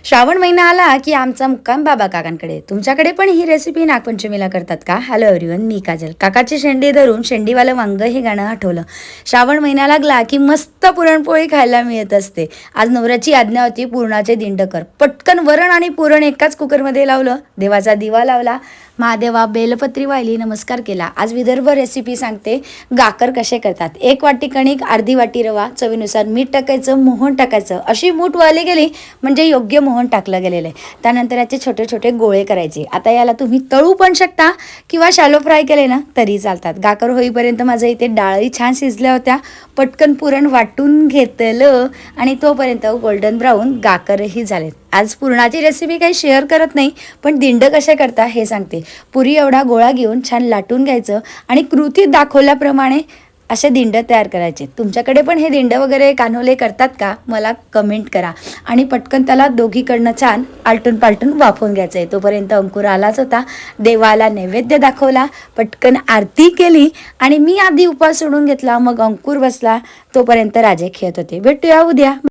श्रावण महिना आला की आमचा मुक्काम बाबा काकांकडे. तुमच्याकडे पण ही रेसिपी नागपंचमीला करतात का? हॅलो एव्हरीवन, मी काजल. काकाची शेंडी धरून शेंडीवालं वांग हे गाणं आठवलं. श्रावण महिना लागला की मस्त पुरणपोळी खायला मिळत असते. आज नवऱ्याची आज्ञा होती पुरणाचे दिंड कर. पटकन वरण आणि पुरण एकाच कुकरमध्ये लावलं, देवाचा दिवा लावला, महादेवा बेलपत्री वाहिली, नमस्कार केला. आज विदर्भ रेसिपी सांगते. गाकर कसे करतात. 1 वाटी कणिक, अर्धी वाटी रवा, चवीनुसार मीठ टाकायचं, मोहन टाकायचं. अशी मूठ वाली गेली म्हणजे योग्य मोहन टाकलं गेलेलं आहे. त्यानंतर याचे छोटे छोटे गोळे करायचे. आता याला तुम्ही तळू पण शकता किंवा शॅलो फ्राय केले ना तरी चालतात. गाकर होईपर्यंत माझं इथे डाळी छान शिजल्या होत्या. पटकन पुरण वाटून घेतलं आणि तोपर्यंत गोल्डन ब्राऊन गाकरही झालेत. आज पुरणाची रेसिपी काही शेअर करत नाही, पण दिंड कसे करता हे सांगते. पुरी एवढा गोळा घेऊन छान लाटून घ्यायचं आणि कृतीत दाखवल्याप्रमाणे असे दिंड तयार करायचे. तुमच्याकडे पण हे दिंड वगैरे कान्होले करतात का? मला कमेंट करा. आणि पटकन त्याला दोघीकडनं छान आलटून पालटून वाफवून घ्यायचं आहे. तोपर्यंत अंकुर आलाच होता. देवाला नैवेद्य दाखवला, पटकन आरती केली आणि मी आधी उपास सोडून घेतला. मग अंकुर बसला. तोपर्यंत राजे खेळत होते. भेटूया उद्या.